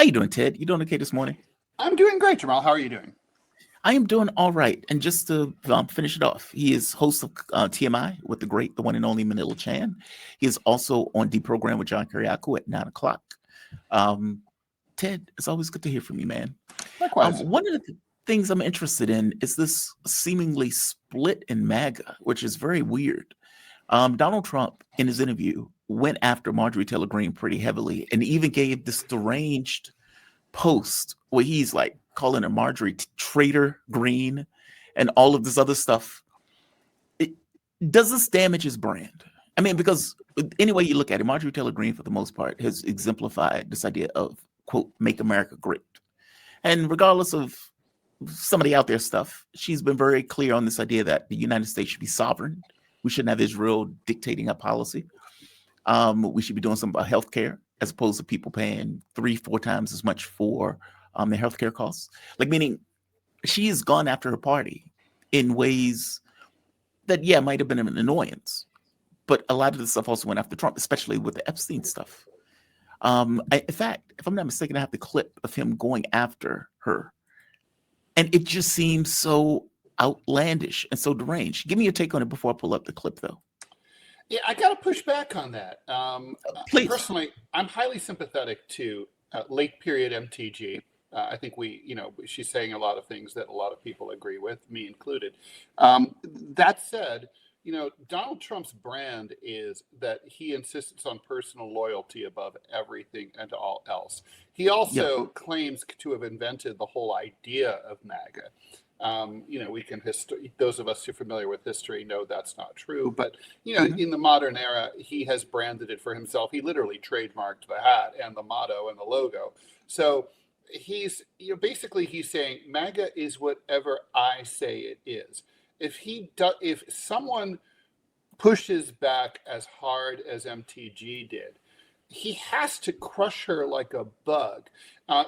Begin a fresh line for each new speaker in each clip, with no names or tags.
How you doing, Ted? You doing okay this morning?
I'm doing great, Jamal. How are you doing?
I am doing all right. And just to finish it off, he is host of TMI with the great, the one and only Manila Chan. He is also on Deprogram with John Kiriakou at 9 o'clock. Um, Ted, it's always good to hear from you, man.
Likewise.
One of the things I'm interested in is this seemingly split in MAGA, which is very weird. Donald Trump, in his interview, went after Marjorie Taylor Greene pretty heavily and even gave this deranged post where he's like calling her Marjorie Traitor Green and all of this other stuff. It, does this damage his brand? I mean, because any way you look at it, Marjorie Taylor Greene, for the most part, has exemplified this idea of, quote, make America great. And regardless of some of the out there stuff, she's been very clear on this idea that the United States should be sovereign. We shouldn't have Israel dictating our policy. We should be doing something about healthcare as opposed to people paying 3-4 times as much for their healthcare costs. Like, meaning she has gone after her party in ways that, yeah, might have been an annoyance. But a lot of the stuff also went after Trump, especially with the Epstein stuff. In fact, if I'm not mistaken, I have the clip of him going after her. And it just seems so outlandish and so deranged. Give me your take on it before I pull up the clip, though.
Yeah, I got to push back on that.
Please.
Personally, I'm highly sympathetic to late period MTG. I think she's saying a lot of things that a lot of people agree with, me included. That said, Donald Trump's brand is that he insists on personal loyalty above everything and all else. He also claims to have invented the whole idea of MAGA. We can those of us who are familiar with history know that's not true. But in the modern era, he has branded it for himself. He literally trademarked the hat and the motto and the logo. So he's basically he's saying MAGA is whatever I say it is. If someone pushes back as hard as MTG did, he has to crush her like a bug.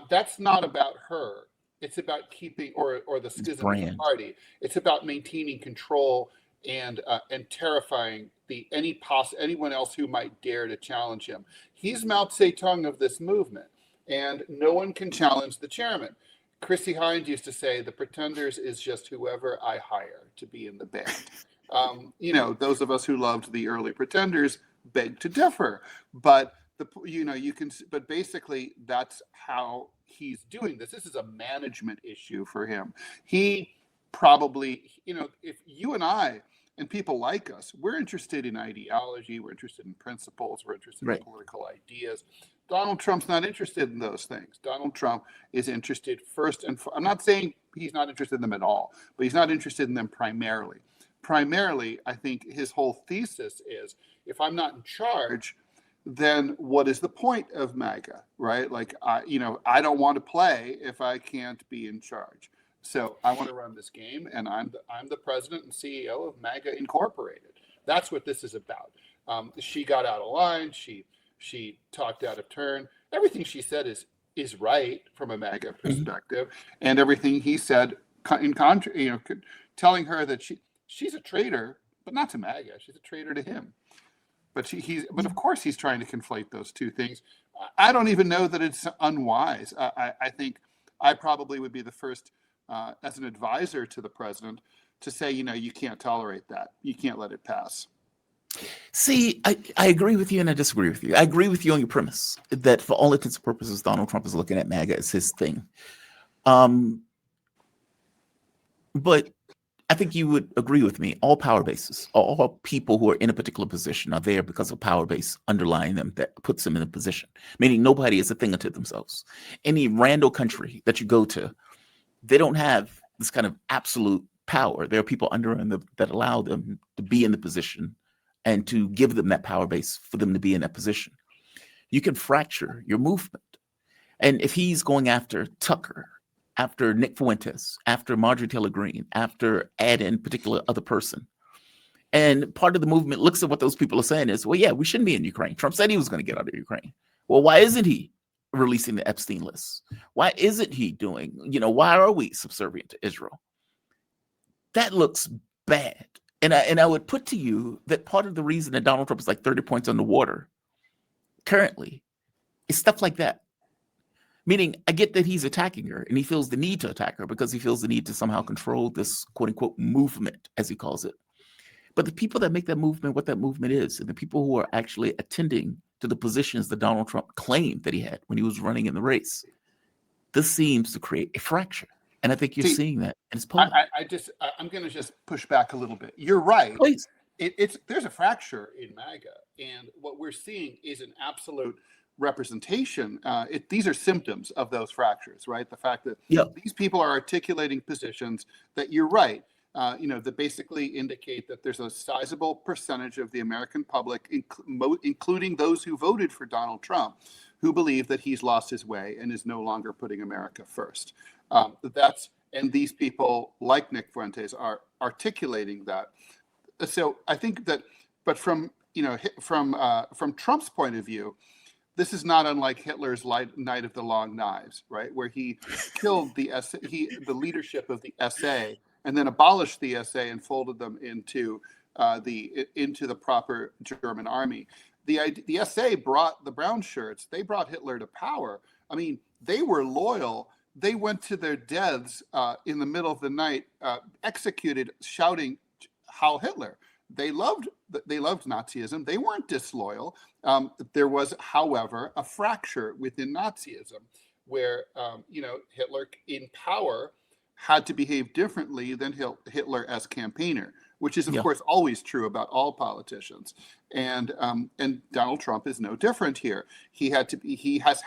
That's not about her. It's about keeping or the schism of the party. It's about maintaining control and terrifying anyone else who might dare to challenge him. He's Mao Zedong of this movement, and no one can challenge the chairman. Chrissy Hynde used to say, "The Pretenders is just whoever I hire to be in the band." Those of us who loved the early Pretenders beg to differ, but but basically that's how he's doing this. This is a management issue for him. He probably, if you and I and people like us, we're interested in ideology, we're interested in principles, we're interested in political ideas. Donald Trump's not interested in those things. Donald Trump is interested first and I'm not saying he's not interested in them at all, but he's not interested in them primarily. Primarily, I think his whole thesis is, if I'm not in charge, then what is the point of MAGA, right? Like, I don't want to play if I can't be in charge. So I want to run this game, and I'm the president and CEO of MAGA Incorporated. That's what this is about. She got out of line. She talked out of turn. Everything she said is right from a MAGA perspective, and everything he said in telling her that she's a traitor, but not to MAGA. She's a traitor to him. But but of course he's trying to conflate those two things. I don't even know that it's unwise. I think I probably would be the first, as an advisor to the president, to say, you can't tolerate that. You can't let it pass.
See, I agree with you and I disagree with you. I agree with you on your premise that for all intents and purposes, Donald Trump is looking at MAGA as his thing. But I think you would agree with me. All power bases, all people who are in a particular position are there because of power base underlying them that puts them in a position, meaning nobody is a thing unto themselves. Any rando country that you go to, they don't have this kind of absolute power. There are people under them that allow them to be in the position and to give them that power base for them to be in that position. You can fracture your movement. And if he's going after Tucker, after Nick Fuentes, after Marjorie Taylor Greene, after add in particular other person. And part of the movement looks at what those people are saying is, well, yeah, we shouldn't be in Ukraine. Trump said he was going to get out of Ukraine. Well, why isn't he releasing the Epstein list? Why isn't he doing, why are we subservient to Israel? That looks bad. And I would put to you that part of the reason that Donald Trump is like 30 points underwater currently is stuff like that. Meaning, I get that he's attacking her and he feels the need to attack her because he feels the need to somehow control this quote unquote movement, as he calls it. But the people that make that movement, what that movement is, and the people who are actually attending to the positions that Donald Trump claimed that he had when he was running in the race, this seems to create a fracture. And I think you're seeing that in his polling.
I'm going to just push back a little bit. You're right.
Please.
There's a fracture in MAGA, and what we're seeing is an absolute representation. These are symptoms of those fractures, right? The fact that these people are articulating positions that you're right, that basically indicate that there's a sizable percentage of the American public, including those who voted for Donald Trump, who believe that he's lost his way and is no longer putting America first. And these people, like Nick Fuentes, are articulating that. So I think that, but from Trump's point of view, this is not unlike Hitler's Night of the Long Knives, right? Where he killed the leadership of the SA and then abolished the SA and folded them into the proper German army. The SA brought the brown shirts. They brought Hitler to power. I mean, they were loyal. They went to their deaths in the middle of the night, executed, shouting "Heil Hitler." They loved Nazism. They weren't disloyal. There was, however, a fracture within Nazism where Hitler in power had to behave differently than Hitler as campaigner, which is of course always true about all politicians. And Donald Trump is no different here. He has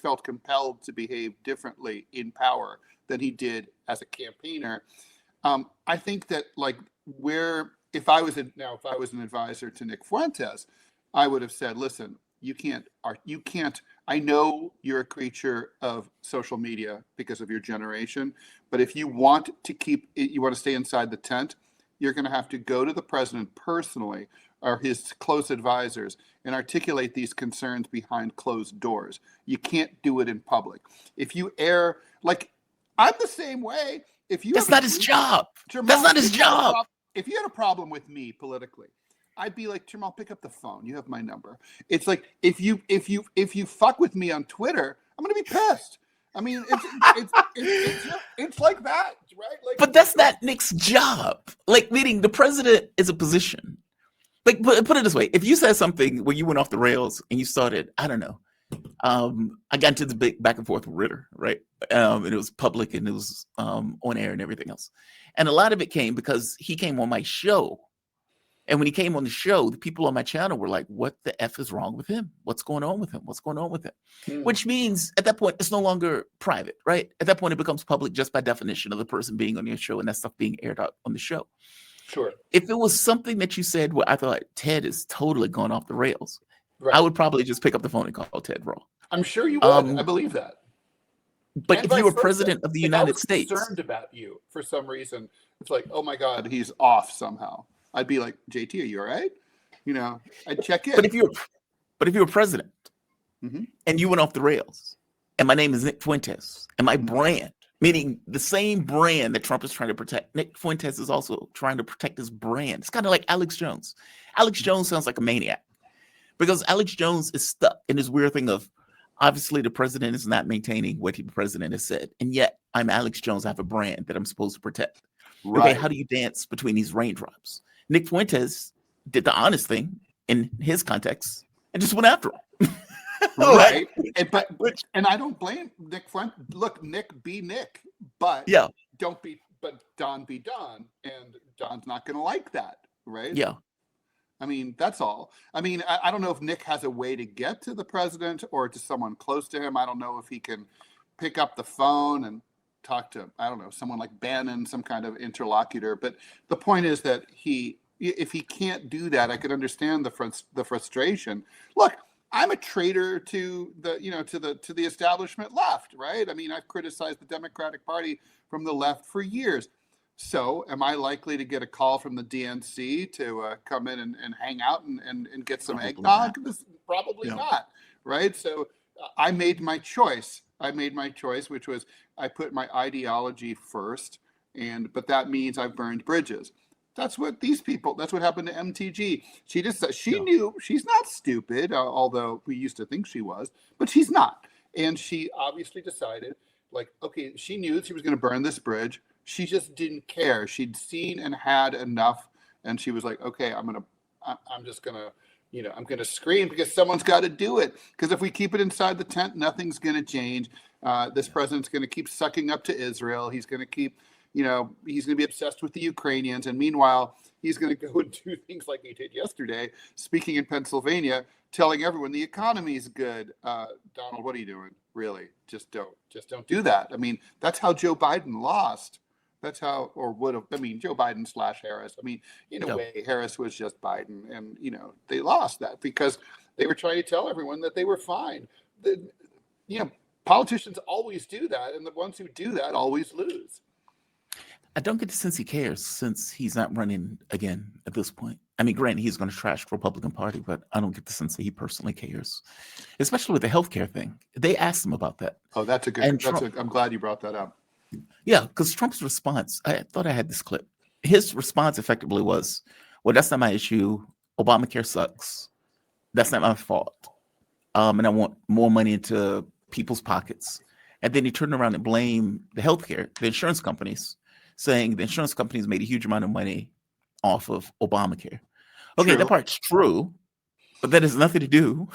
felt compelled to behave differently in power than he did as a campaigner. I think that if I was an advisor to Nick Fuentes, I would have said, listen, you can't. I know you're a creature of social media because of your generation, but if you want to stay inside the tent, you're going to have to go to the president personally or his close advisors and articulate these concerns behind closed doors. You can't do it in public. If you err, I'm the same way.
That's not his job.
Jamal,
that's not his job.
If you had a problem with me politically, I'd be like, Jamal, pick up the phone. You have my number. It's like if you fuck with me on Twitter, I'm gonna be pissed. I mean, it's like that, right?
But that's not Nick's job. Meaning the president is a position. Put it this way: if you said something where you went off the rails and you started, I don't know. I got into the big back and forth with Ritter, right? And it was public and it was on air and everything else. And a lot of it came because he came on my show. And when he came on the show, the people on my channel were like, what the F is wrong with him? What's going on with him? What's going on with him? Which means at that point, it's no longer private, right? At that point, it becomes public just by definition of the person being on your show and that stuff being aired out on the show.
Sure.
If it was something that you said where I thought Ted is totally gone off the rails,
right,
I would probably just pick up the phone and call Ted Rall.
I'm sure you would. I believe that.
But if you were president of the United States,
concerned about you for some reason, it's like, oh my God, he's off somehow. I'd be like, JT, are you all right? I'd check in.
But if you're president and you went off the rails, and my name is Nick Fuentes, and my brand, meaning the same brand that Trump is trying to protect, Nick Fuentes is also trying to protect his brand. It's kind of like Alex Jones. Alex Jones sounds like a maniac because Alex Jones is stuck in this weird thing of, obviously, the president is not maintaining what the president has said. And yet, I'm Alex Jones. I have a brand that I'm supposed to protect. Right. Okay, how do you dance between these raindrops? Nick Fuentes did the honest thing in his context and just went after him.
Right. And I don't blame Nick Fuentes. Look, Nick be Nick, but Don be Don. And Don's not going to like that, right?
Yeah.
I mean, that's all. I mean, I don't know if Nick has a way to get to the president or to someone close to him. I don't know if he can pick up the phone and talk to, I don't know, someone like Bannon, some kind of interlocutor. But the point is that if he can't do that, I could understand the frustration. Look, I'm a traitor to the establishment left, right? I mean, I've criticized the Democratic Party from the left for years. So am I likely to get a call from the DNC to come in and hang out and get some eggnog? Probably not, right? So I made my choice. Which was I put my ideology first, but that means I've burned bridges. That's what happened to MTG. She knew she's not stupid, although we used to think she was, but she's not. And she obviously decided, like, okay, she knew she was going to burn this bridge. She just didn't care. She'd seen and had enough. And she was like, okay, I'm just going to, I'm going to scream because someone's got to do it. Because if we keep it inside the tent, nothing's going to change. This president's going to keep sucking up to Israel. He's going to keep, he's going to be obsessed with the Ukrainians. And meanwhile, he's going to go and do things like he did yesterday, speaking in Pennsylvania, telling everyone the economy's good. Donald, what are you doing? Really? Just don't do that. I mean, that's how Joe Biden lost. That's how, or would have, Joe Biden / Harris. In a way, Harris was just Biden. And, they lost that because they were trying to tell everyone that they were fine. Politicians always do that. And the ones who do that always lose.
I don't get the sense he cares since he's not running again at this point. Granted, he's going to trash the Republican Party, but I don't get the sense that he personally cares, especially with the healthcare thing. They asked him about that.
Oh, I'm glad you brought that up.
Yeah, because Trump's response, I thought I had this clip. His response effectively was, well, that's not my issue. Obamacare sucks. That's not my fault. And I want more money into people's pockets. And then he turned around and blamed the healthcare, the insurance companies, saying the insurance companies made a huge amount of money off of Obamacare. Okay,
True.
That part's true, but that has nothing to do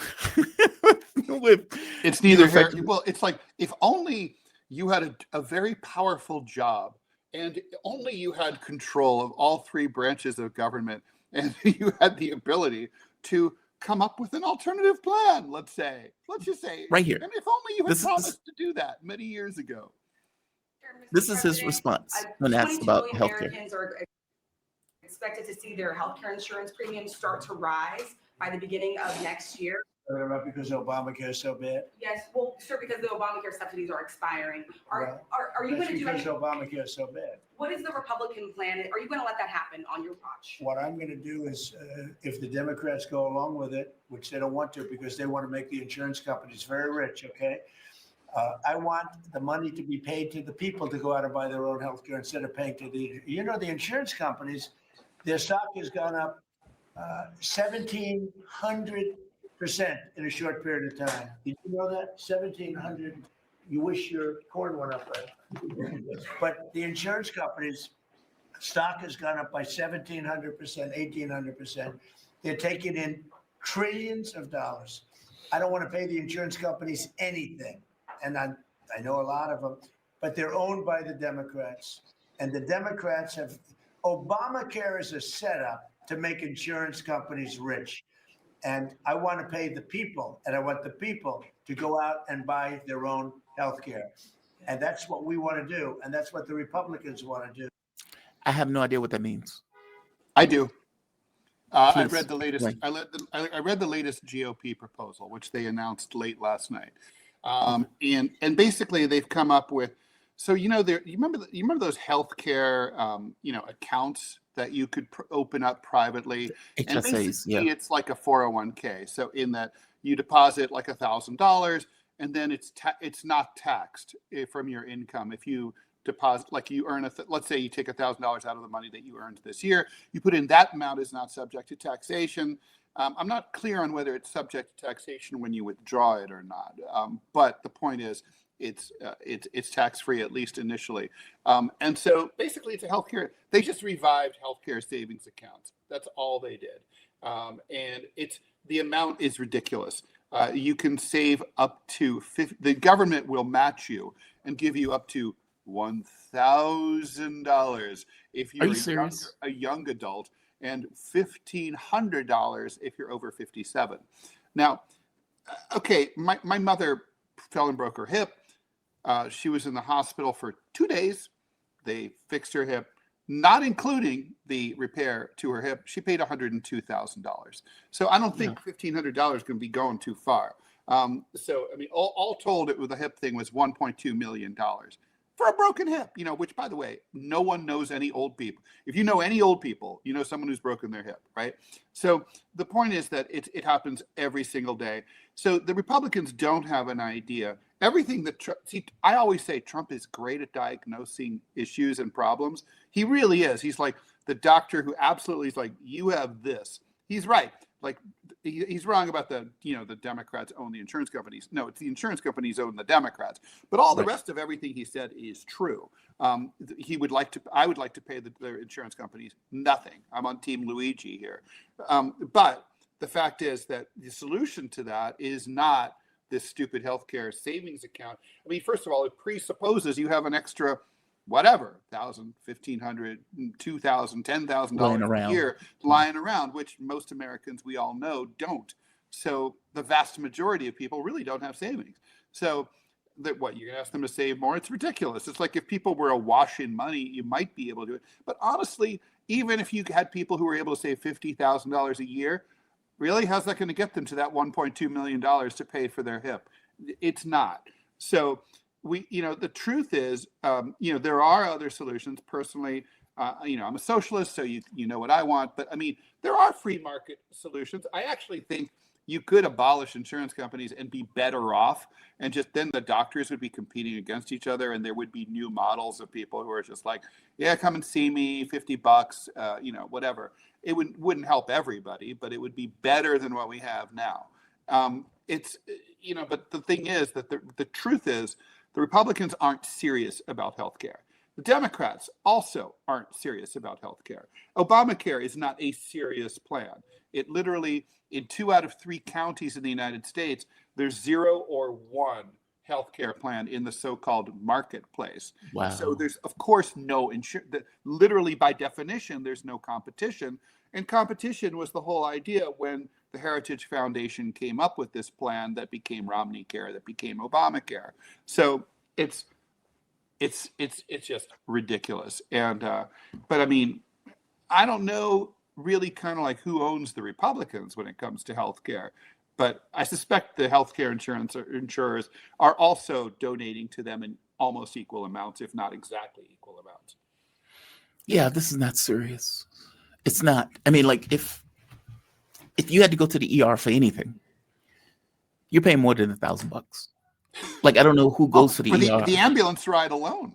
with.
It's neither here. Well, it's like if only you had a very powerful job and only you had control of all three branches of government and you had the ability to come up with an alternative plan, let's just say.
Right here.
If only you had promised to do that many years ago.
This is his response when asked about healthcare.
Americans are expected to see their healthcare insurance premiums start to rise by the beginning of next year.
Because Obamacare is so bad?
Yes, well, sure, because the Obamacare subsidies are expiring. Are you going to do
because Obamacare is so bad.
What is the Republican plan? Are you going to let that happen on your watch?
What I'm going to do is, if the Democrats go along with it, which they don't want to because they want to make the insurance companies very rich, okay? I want the money to be paid to the people to go out and buy their own health care instead of paying to the insurance companies. Their stock has gone up 1,700% in a short period of time. Did you know that? 1,700. You wish your corn went up, right? But the insurance companies' stock has gone up by 1,700%, 1,800%. They're taking in trillions of dollars. I don't want to pay the insurance companies anything. And I know a lot of them, but they're owned by the Democrats. And the Democrats have, Obamacare is a setup to make insurance companies rich. And I want to pay the people, and I want the people to go out and buy their own health care. And that's what we want to do. And that's what the Republicans want to do.
I have no idea what that means.
I do. I read the latest. Right. I read the latest GOP proposal, which they announced late last night. And basically they've come up with, so you remember those healthcare accounts that you could open up privately.
HSAs,
and basically it's like a 401k. So in that you deposit like $1,000 and then it's not taxed from your income. If you deposit, like you earn let's say you take $1,000 out of the money that you earned this year, you put in that amount is not subject to taxation. I'm not clear on whether it's subject to taxation when you withdraw it or not. But the point is, it's tax-free, at least initially. And so basically it's a healthcare, they just revived healthcare savings accounts. That's all they did. And the amount is ridiculous. You can save up to the government will match you and give you up to $1,000 if you're a young adult, and $1,500 if you're over 57. Now, okay, my mother fell and broke her hip. She was in the hospital for 2 days. They fixed her hip, not including the repair to her hip. She paid $102,000. So I don't think $1,500 can be going too far. So I mean, all told, it with the hip thing was $1.2 million. For a broken hip, which, by the way, no one knows any old people. If you know any old people, you know someone who's broken their hip, right? So the point is that it happens every single day. So the Republicans don't have an idea. Everything that I always say Trump is great at diagnosing issues and problems. He really is. He's like the doctor who absolutely is like, you have this. He's right. Like he's wrong about the Democrats own the insurance companies. No, it's the insurance companies own the Democrats. But all the rest of everything he said is true. I would like to pay the insurance companies nothing. I'm on Team Luigi here. But the fact is that the solution to that is not this stupid healthcare savings account. I mean, first of all, it presupposes you have an extra whatever, $1,000, $1,500, $2,000, $10,000 a year lying around, which most Americans, we all know, don't. So the vast majority of people really don't have savings. So that what, you're gonna ask them to save more? It's ridiculous. It's like if people were awash in money, you might be able to do it. But honestly, even if you had people who were able to save $50,000 a year, really, how's that going to get them to that $1.2 million to pay for their hip? It's not. So the truth is, there are other solutions. Personally, I'm a socialist, so you know what I want. But I mean, there are free market solutions. I actually think you could abolish insurance companies and be better off, and just then the doctors would be competing against each other, and there would be new models of people who are just like, yeah, come and see me, $50, whatever. It wouldn't help everybody, but it would be better than what we have now. But the thing is that the truth is the Republicans aren't serious about healthcare. The Democrats also aren't serious about healthcare. Obamacare is not a serious plan. It literally, in 2 out of 3 counties in the United States, there's 0 or 1 healthcare plan in the so-called marketplace.
Wow.
So there's, of course, no insurance. Literally, by definition, there's no competition. And competition was the whole idea when the Heritage Foundation came up with this plan that became Romney Care, that became Obamacare. So it's just ridiculous. And but I mean, I don't know really kind of like who owns the Republicans when it comes to healthcare. But I suspect the healthcare insurers are also donating to them in almost equal amounts, if not exactly equal amounts.
Yeah, this is not serious. It's not. I mean, like if you had to go to the ER for anything, you're paying more than $1,000. Like I don't know who goes to the ER.
The ambulance ride alone.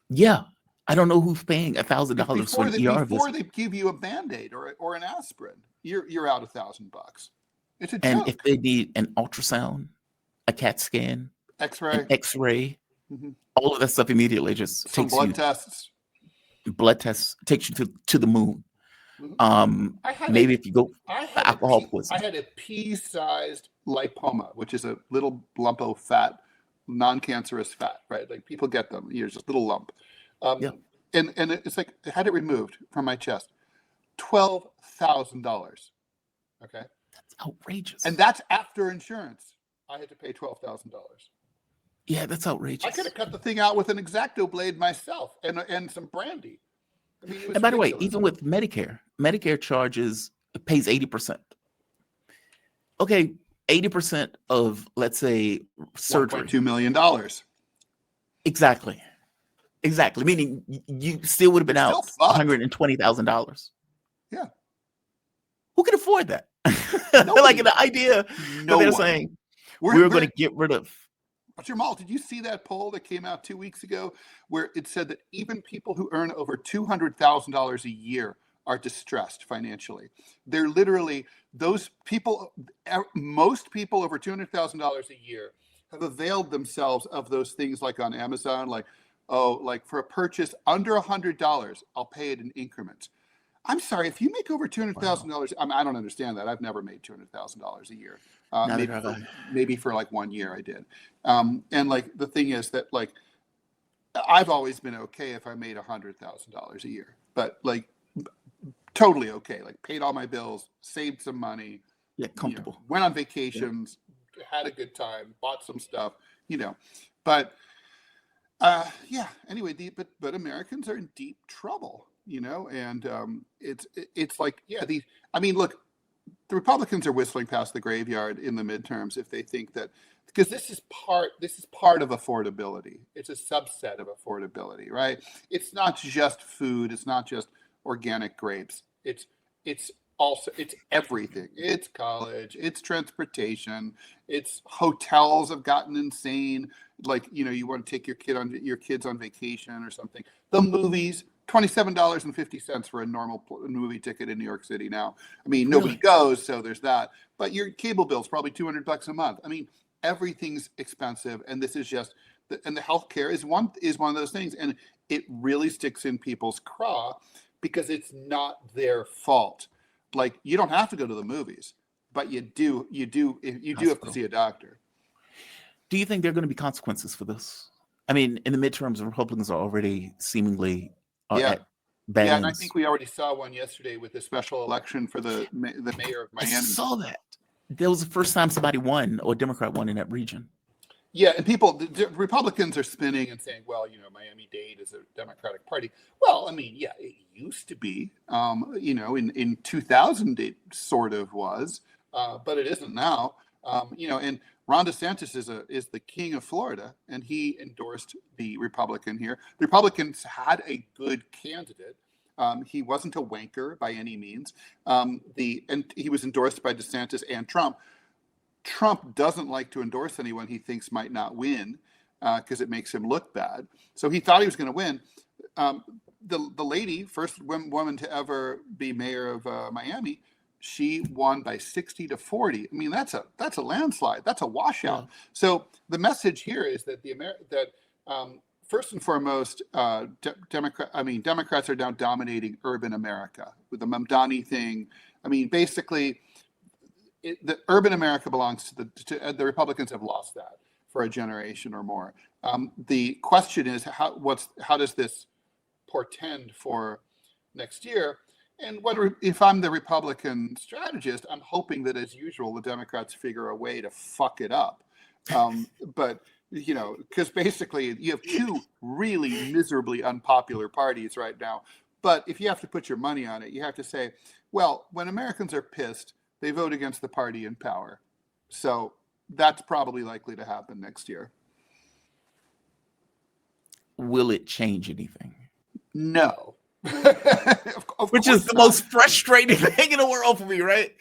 Yeah, I don't know who's paying $1,000 for an ER visit.
Before they give you a Band-Aid or an aspirin, you're out $1,000. It's a
And
joke.
if they need an ultrasound, a CAT scan,
X-ray,
an X-ray,
Mhm.
all of that stuff immediately just
some
takes
blood
you.
tests.
Blood tests takes you to the moon.
Mhm.
Maybe if you go
I
alcohol poisoning.
had a pea-sized lipoma, which is a little lump of fat, non-cancerous fat, right? Like people get them. You're just a little lump.
Yeah.
And it's like I had it removed from my chest. $12,000. Okay.
That's outrageous.
And that's after insurance. I had to pay $12,000.
Yeah, that's outrageous.
I could have cut the thing out with an X-Acto blade myself and some brandy. I mean, it was
And by the way,
ridiculous.
even with Medicare pays 80%. Okay, 80% of, let's say, surgery.
$1.2 million.
Exactly. Meaning you still would have been out
Still fucked.
$120,000.
Yeah.
Who can afford that?
Nobody.
Like the idea
No
that they're
one.
saying we're going to get rid of.
Jamal, did you see that poll that came out 2 weeks ago where it said that even people who earn over $200,000 a year are distressed financially? They're literally those people. Most people over $200,000 a year have availed themselves of those things, like on Amazon, like for a purchase under $100, I'll pay it in increments. I'm sorry, if you make over $200,000, I don't understand that. I've never made $200,000 a year. Maybe for like 1 year I did. And like the thing is that like I've always been okay if I made $100,000 a year, but like totally okay. Like paid all my bills, saved some money,
Comfortable.
Went on vacations, had a good time, bought some stuff, But anyway, but Americans are in deep trouble. And it's like, look, the Republicans are whistling past the graveyard in the midterms if they think that, because this is part of affordability. It's a subset of affordability, right? It's not just food. It's not just organic grapes. It's everything. It's college. It's transportation. It's hotels have gotten insane. Like, you want to take your kids on vacation or something. The movies, $27.50 for a normal movie ticket in New York City now. I mean, nobody goes, so there's that. But your cable bill's probably $200 a month. I mean, everything's expensive, and this is just, and the healthcare is one of those things, and it really sticks in people's craw because it's not their fault. Like, you don't have to go to the movies, but you do have to see a doctor.
Do you think there are going to be consequences for this? I mean, in the midterms, the Republicans are already seemingly at bad
and I
ends.
think we already saw one yesterday with the special election for the mayor of Miami.
I saw that. That was the first time somebody won, or a Democrat won in that region.
Yeah, and the Republicans are spinning and saying, well, Miami-Dade is a Democratic Party. Well, I mean, yeah, it used to be. In 2000 it sort of was, but it isn't now. And Ron DeSantis is the king of Florida, and he endorsed the Republican here. The Republicans had a good candidate. He wasn't a wanker by any means. And he was endorsed by DeSantis and Trump. Trump doesn't like to endorse anyone he thinks might not win because it makes him look bad. So he thought he was going to win. The lady, first woman to ever be mayor of Miami, she won by 60-40. I mean, that's a landslide. That's a washout. Yeah. So the message here is that first and foremost, Democrats are now dominating urban America with the Mamdani thing. I mean, basically, the urban America belongs to the Republicans. Have lost that for a generation or more. The question is how does this portend for next year? And if I'm the Republican strategist, I'm hoping that, as usual, the Democrats figure a way to fuck it up. But because basically you have two really miserably unpopular parties right now. But if you have to put your money on it, you have to say, well, when Americans are pissed, they vote against the party in power. So that's probably likely to happen next year.
Will it change anything?
No.
Which is the most frustrating thing in the world for me, right?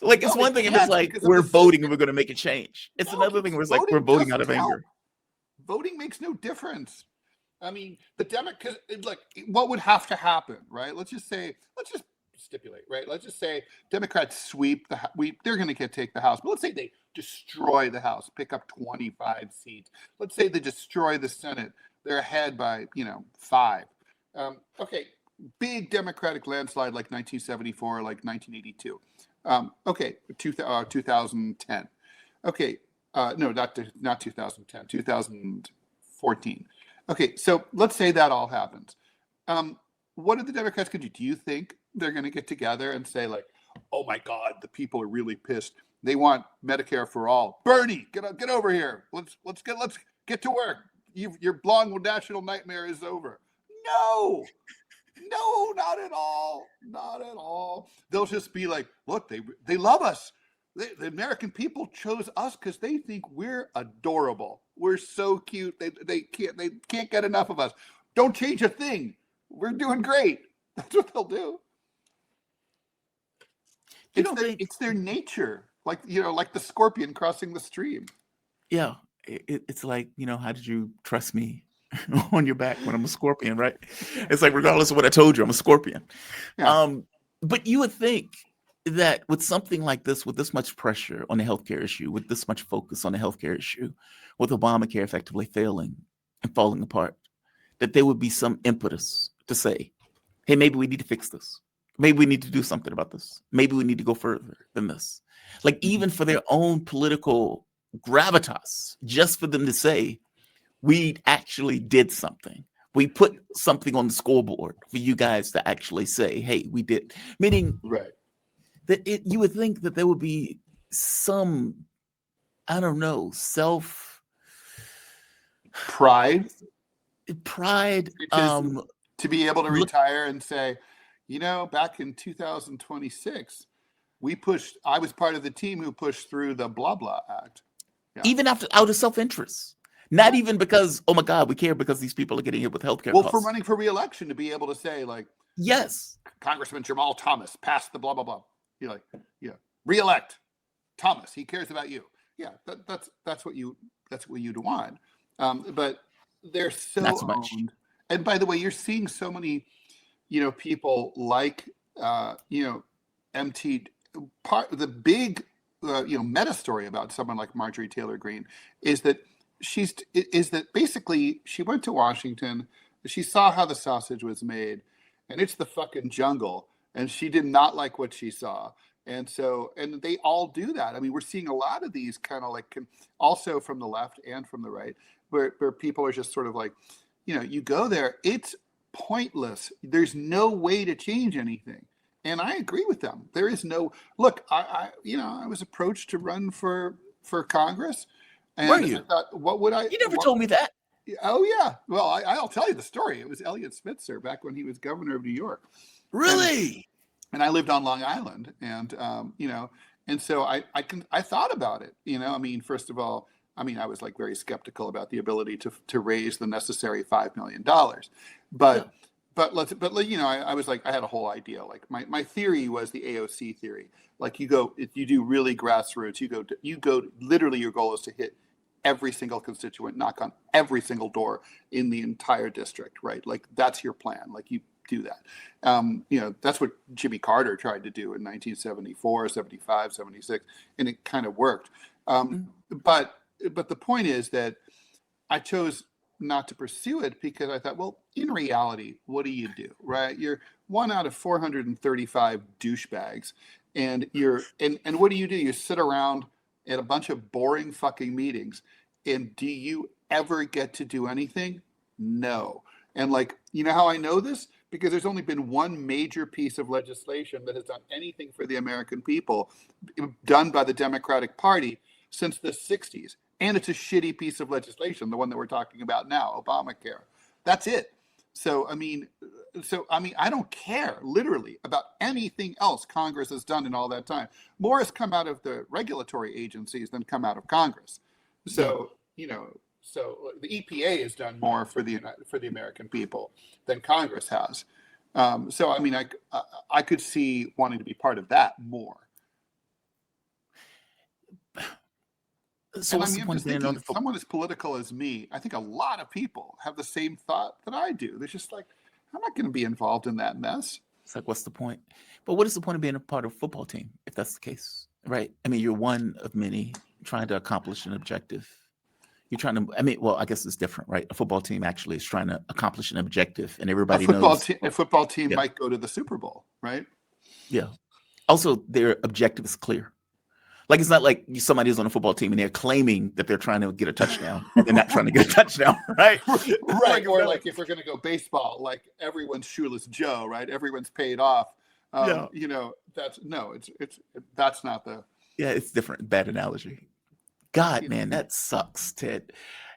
Like, it's one thing if it's like we're voting and we're going to make a change. It's another thing where it's like we're voting out of anger.
Voting makes no difference. I mean, the Democrats, like, what would have to happen, right? Let's just stipulate, right? Let's just say Democrats sweep they're going to take the House, but let's say they destroy the House, pick up 25 seats. Let's say they destroy the Senate. They're ahead by 5. Okay, big Democratic landslide like 1974, like 1982. 2010. Okay, no, not 2010, 2014. Okay, so let's say that all happens. What are the Democrats going to do? Do you think they're going to get together and say, like, oh my God, the people are really pissed. They want Medicare for all. Bernie, get over here. Let's get to work. Your long national nightmare is over. No, not at all. Not at all. They'll just be like, look, they love us. The American people chose us because they think we're adorable. We're so cute. They can't get enough of us. Don't change a thing. We're doing great. That's what they'll do. It's their nature. Like the scorpion crossing the stream.
Yeah. It's like, how did you trust me on your back when I'm a scorpion, right? It's like, regardless of what I told you, I'm a scorpion. Yeah. But you would think that with something like this, with this much pressure on the healthcare issue, with this much focus on the healthcare issue, with Obamacare effectively failing and falling apart, that there would be some impetus to say, hey, maybe we need to fix this. Maybe we need to do something about this. Maybe we need to go further than this. Like, even for their own political gravitas, just for them to say, we actually did something. We put something on the scoreboard for you guys to actually say, hey, we did. Meaning,
right,
that you would think that there would be some, I don't know,
pride,
to
be able to retire and say, back in 2026, I was part of the team who pushed through the blah blah act. Yeah.
Even out of self-interest. Not even because, oh my God, we care because these people are getting hit with healthcare costs.
For running for re-election, to be able to say, like,
yes,
Congressman Jamal Thomas passed the blah blah blah. You're like, yeah, re-elect Thomas. He cares about you. Yeah, that's what you'd want. But they're so owned. And by the way, you're seeing so many people like, MT, the big, meta story about someone like Marjorie Taylor Greene is that basically she went to Washington, she saw how the sausage was made, and it's the fucking jungle, and she did not like what she saw. And they all do that. I mean, we're seeing a lot of these kind of like, also from the left and from the right, where people are just sort of like, you go there, it's pointless. There's no way to change anything. And I agree with them. There is no, look, I was approached to run for Congress. And
Were you?
I thought, what would I?
You never told me that.
Oh, yeah. Well, I'll tell you the story. It was Elliot Spitzer back when he was governor of New York.
Really?
And I lived on Long Island. And, and so I thought about it. I mean, first of all, I was like very skeptical about the ability to raise the necessary $5 million. But I was like, I had a whole idea. Like my theory was the AOC theory. Like if you do really grassroots, you go literally, your goal is to hit every single constituent, knock on every single door in the entire district, right? Like that's your plan. Like you do that. That's what Jimmy Carter tried to do in 1974, 75, 76, and it kind of worked. But the point is that I chose not to pursue it because I thought, well, in reality, what do you do, right? You're one out of 435 douchebags, and and what do? You sit around at a bunch of boring fucking meetings, and do you ever get to do anything? No. And like, how I know this? Because there's only been one major piece of legislation that has done anything for the American people, done by the Democratic Party since the 60s. And it's a shitty piece of legislation, the one that we're talking about now, Obamacare. That's it. So I mean, I don't care literally about anything else Congress has done in all that time. More has come out of the regulatory agencies than come out of Congress. So, so the EPA has done more for the American people than Congress has. So I mean, I could see wanting to be part of that more.
So
and I'm just thinking, someone as political as me, I think a lot of people have the same thought that I do. They're just like, I'm not going to be involved in that mess.
It's like, what's the point? But what is the point of being a part of a football team if that's the case, right? I mean, you're one of many trying to accomplish an objective. You're trying to, I guess it's different, right? A football team actually is trying to accomplish an objective, and everybody knows.
A football team might go to the Super Bowl, right?
Yeah. Also, their objective is clear. Like, it's not like somebody who's on a football team and they're claiming that they're trying to get a touchdown. And they're not trying to get a touchdown, right?
Right. Or like if we're going to go baseball, like everyone's shoeless Joe, right? Everyone's paid off. That's not the. Yeah,
it's different. Bad analogy. God, man, that sucks, Ted.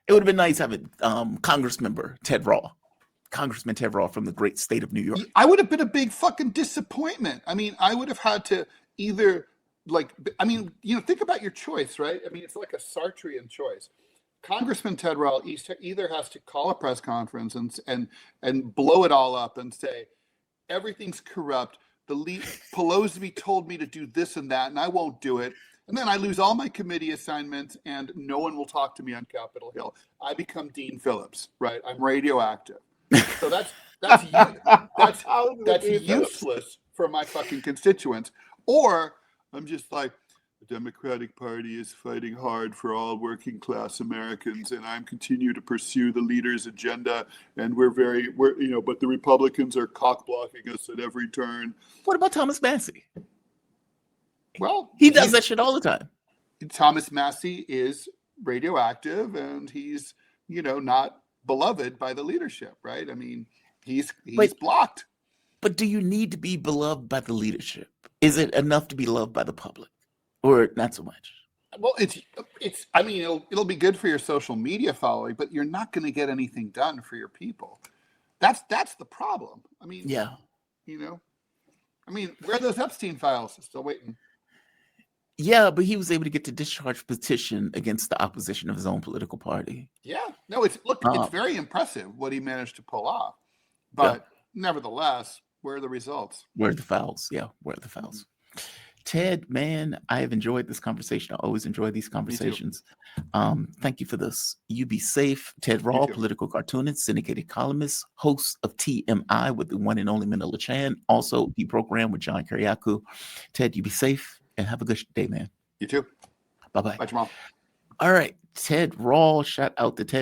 It would have been nice having Congressman Ted Rall from the great state of New York.
I would have been a big fucking disappointment. I mean, I would have had to either. Think about your choice, right? I mean, it's like a Sartrean choice. Congressman Ted Rall either has to call a press conference and blow it all up and say, everything's corrupt. Pelosi told me to do this and that, and I won't do it. And then I lose all my committee assignments, and no one will talk to me on Capitol Hill. I become Dean Phillips, right? I'm radioactive. So that's useless for my fucking constituents. Or I'm just like, the Democratic Party is fighting hard for all working class Americans, and I'm continue to pursue the leader's agenda. And we're but the Republicans are cock blocking us at every turn.
What about Thomas Massey?
Well,
he does that shit all the time.
Thomas Massey is radioactive, and he's not beloved by the leadership, right? I mean, he's blocked.
But do you need to be beloved by the leadership? Is it enough to be loved by the public, or not so much?
Well, it'll be good for your social media following, but you're not going to get anything done for your people. That's the problem. I mean,
yeah.
Where are those Epstein files? Still waiting.
Yeah, but he was able to get the discharge petition against the opposition of his own political party.
Yeah, no, it's very impressive what he managed to pull off, but nevertheless, where are the results?
Where are the fouls? Yeah, where are the fouls? Ted, man, I have enjoyed this conversation. I always enjoy these conversations. Thank you for this. You be safe. Ted Rall,
too.
political cartoonist, syndicated columnist, host of TMI with the one and only Manila Chan, also the program with John Kiriakou. Ted, you be safe and have a good day, man.
You too.
Bye-bye.
Bye, Jamal.
All right, Ted Rall. Shout out to Ted